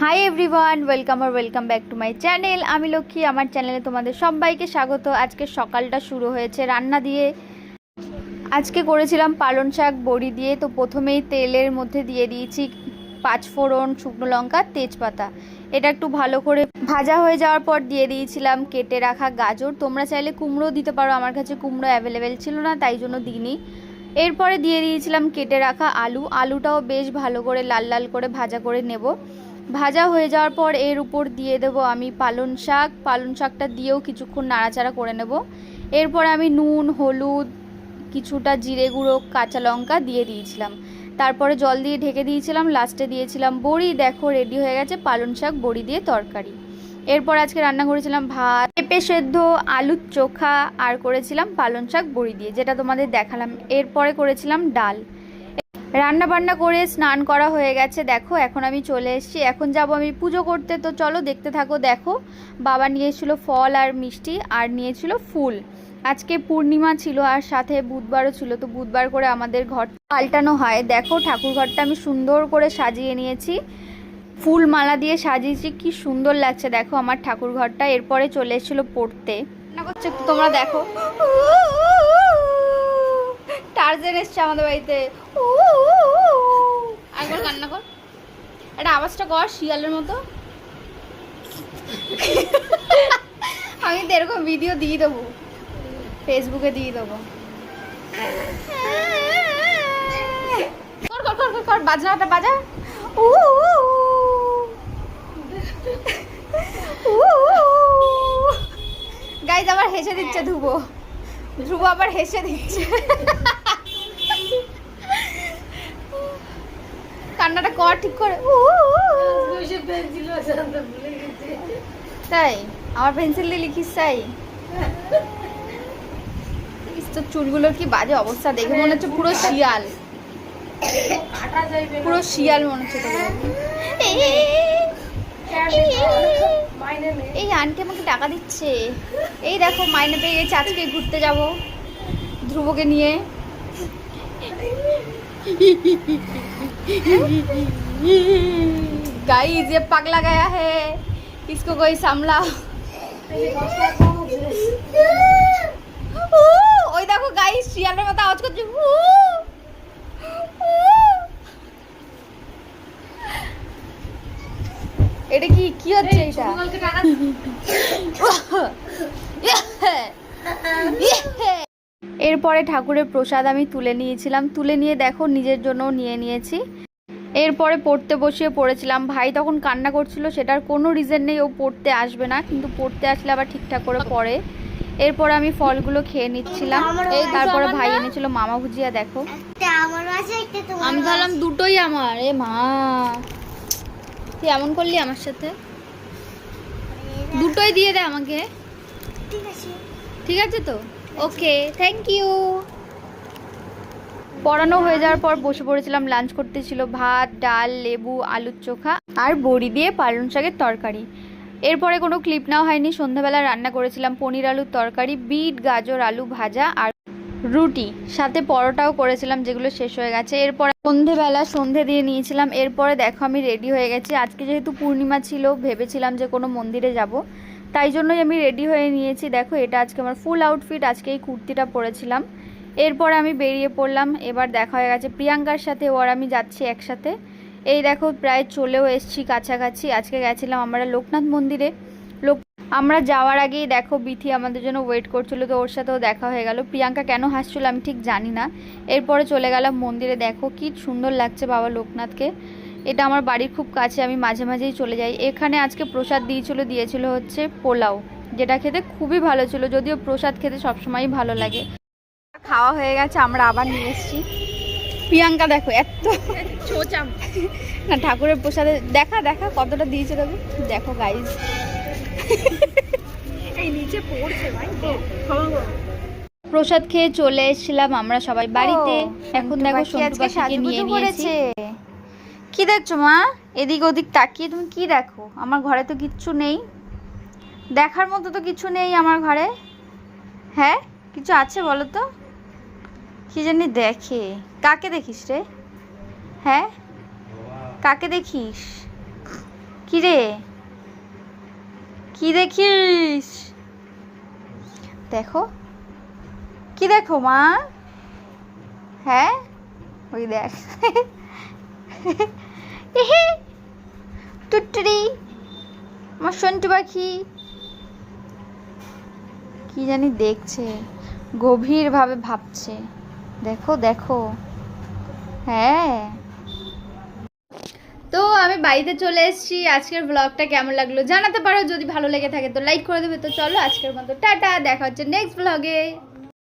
Hi everyone, welcome back to my channel. আমি লক্ষ্মী, আমার চ্যানেলে তোমাদের সবাইকে স্বাগত। আজকে সকালটা শুরু হয়েছে রান্না দিয়ে। আজকে করেছিলাম পালং শাক বড়ি দিয়ে। তো প্রথমেই তেলের মধ্যে দিয়ে দিয়েছি 5 ফোড়ন, শুকনো লঙ্কা, তেজপাতা। এটা একটু ভালো করে ভাজা হয়ে যাওয়ার পর দিয়ে দিয়েছিলাম কেটে রাখা গাজর। তোমরা চাইলে কুমড়ো দিতে পারো, আমার কাছে কুমড়ো অ্যাভেলেবেল ছিল না, তাই জন্য দিইনি। এরপরে দিয়ে দিয়েছিলাম কেটে রাখা আলুটাও বেশ ভালো করে লাল লাল করে ভাজা করে নেব। ভাজা হয়ে যাওয়ার পর এর উপর দিয়ে দেবো আমি পালং শাকটা দিয়েও কিছুক্ষণ নাড়াচাড়া করে নেব। এরপর আমি নুন, হলুদ, কিছুটা জিরে গুঁড়ো, কাঁচা লঙ্কা দিয়ে দিয়েছিলাম। তারপরে জল দিয়ে ঢেকে দিয়েছিলাম। লাস্টে দিয়েছিলাম বড়ি। দেখো রেডি হয়ে গেছে পালং শাক বড়ি দিয়ে তরকারি। এরপর আজকে রান্না করেছিলাম ভাত, পেঁপে সেদ্ধ, আলুর চোখা, আর করেছিলাম পালং শাক বড়ি দিয়ে, যেটা তোমাদের দেখালাম। এরপরে করেছিলাম ডাল। রান্না বান্না করে স্নান করা হয়ে গেছে। দেখো এখন আমি চলে এসেছি, এখন যাব আমি পুজো করতে। তো চলো দেখতে থাকো। দেখো বাবা নিয়েছিল ফল আর মিষ্টি, আর নিয়েছিল ফুল। আজকে পূর্ণিমা ছিল আর সাথে বুধবারও ছিল, তো বুধবার করে আমাদের ঘর পাল্টানো হয়। দেখো ঠাকুর ঘরটা আমি সুন্দর করে সাজিয়ে নিয়েছি, ফুল মালা দিয়ে সাজিয়েছি, কি সুন্দর লাগছে দেখো আমার ঠাকুর ঘরটা। এরপরে চলে এসেছিল পড়তে। রান্না করছে তোমরা দেখো, টার্জেন এসছে আমাদের বাড়িতে। একবার কান্না কর, একটা আওয়াজটা কর শিয়ালের মতো। আমি তো এরকম ভিডিও দিয়ে দেবো, ফেসবুকে দিয়ে দেবো। কর কর কর কর, বাজনাটা বাজা। গাইজ আবার হেসে দিচ্ছে ধ্রুব আবার হেসে দিচ্ছে। কান্নাটা কর ঠিক করে। তাই আমার পেন্সিল দিয়ে লিখিস? তাই তোর চুলগুলোর কি বাজে অবস্থা, দেখে মনে হচ্ছে পুরো শিয়াল, পুরো শিয়াল মনে হচ্ছে। এই আন্টি আমাকে টাকা দিচ্ছে। এই দেখো মাইনে পেয়ে গেছে, আজকে ঘুরতে যাব ধ্রুবকে নিয়ে। गाइस ये पगला गया है, इसको कोई संभलाओ। ওই দেখো গাইস শিয়ালের মতো আওয়াজ করছে। এটা কি কি হচ্ছে এটা? এরপরে ঠাকুরের প্রসাদ আমি তুলে নিয়েছিলাম, তুলে নিয়ে দেখো নিজের জন্য নিয়ে নিয়েছি। এরপরে পড়তে বসিয়ে পড়েছিলাম। ভাই তখন কান্না করছিল, সেটার কোনো রিজন নেই, ও পড়তে আসবে না, কিন্তু পড়তে আসলে আবার ঠিকঠাক করে পড়ে। এরপরে আমি ফলগুলো খেয়ে নিচ্ছিলাম। তারপরে ভাই এনেছিল মামা ভুজিয়া। দেখো আমি ভাবলাম দুটোই আমার। এ মা, তুই এমন করলি আমার সাথে, দুটোই দিয়ে দে আমাকে। ঠিক আছে তো, ওকে, থ্যাংক ইউ। পড়ানো হয়ে যাওয়ার পর বসে পড়েছিলাম। লাঞ্চ করতে ছিল ভাত, ডাল, লেবু, আলুর চোখা আর বড়ি দিয়ে পালং শাকের তরকারি। এরপরে কোনো ক্লিপ নেওয়া হয়নি। সন্ধ্যাবেলা রান্না করেছিলাম পনির আলুর তরকারি, বিট গাজর আলু ভাজা আর রুটি, সাথে পরোটাও করেছিলাম, যেগুলো শেষ হয়ে গেছে। এরপরে সন্ধেবেলা সন্ধে দিয়ে নিয়েছিলাম। এরপরে দেখো আমি রেডি হয়ে গেছি। আজকে যেহেতু পূর্ণিমা ছিল, ভেবেছিলাম যে কোনো মন্দিরে যাব, তাই জন্যই আমি রেডি হয়ে নিয়েছি। দেখো এটা আজকে আমার ফুল আউটফিট, আজকে এই কুর্তিটা পরেছিলাম। এরপরে আমি বেরিয়ে পড়লাম। এবার দেখা হয়ে গেছে প্রিয়াঙ্কার সাথে, ও আর আমি যাচ্ছি একসাথে। এই দেখো প্রায় চলেও এসছি কাছাকাছি। আজকে গেছিলাম আমরা লোকনাথ মন্দিরে। আমরা যাওয়ার আগেই দেখো বিথি আমাদের জন্য ওয়েট করছিল, তো ওর সাথেও দেখা হয়ে গেল। প্রিয়াঙ্কা কেন হাসছিল আমি ঠিক জানি না। এরপরে চলে গেলাম মন্দিরে। দেখো কি সুন্দর লাগছে বাবা লোকনাথকে। এটা আমার বাড়ির খুব কাছে, আমি মাঝে মাঝেই চলে যাই। এখানে আজকে প্রসাদ দিয়েছিল হচ্ছে পোলাও, যেটা খেতে খুবই ভালো ছিল, যদিও প্রসাদ খেতে সবসময়ই ভালো লাগে। খাওয়া হয়ে গেছে, আমরা আবার নিয়ে এসেছি। প্রিয়াঙ্কা দেখো এত না, ঠাকুরের প্রসাদে দেখা দেখা কতটা দিয়েছে তবে দেখো গাইজ। প্রসাদ খেয়ে চলে এসেছিলাম আমরা সবাই বাড়িতে। এখন দেখো সন্তু পাখিকে নিয়ে নিয়েছি। কি দেখছো মা? এদিক ওদিক তাকিয়ে তুমি কি দেখো? আমার ঘরে তো কিচ্ছু নেই, দেখার মতো তো কিছু নেই আমার ঘরে। হ্যাঁ কিছু আছে বলো তো? কি জানি দেখে। কাকে দেখিস রে? হ্যাঁ কাকে দেখিস? কি রে, কি দেখিস? দেখো, কি দেখো মা? হ্যাঁ, ওই দেখ। টুটুরি, আমার সন্টু পাখি কি জানি দেখছে, গভীরভাবে ভাবছে। দেখো দেখো। হ্যাঁ, তো আমি বাড়িতে চলে এসেছি। আজকের ব্লগটা কেমন লাগলো জানাতে পারো, যদি ভালো লেগে থাকে তো লাইক করে দেবে। তো চলো আজকের মতো টাটা, দেখা হচ্ছে নেক্সট ব্লগে।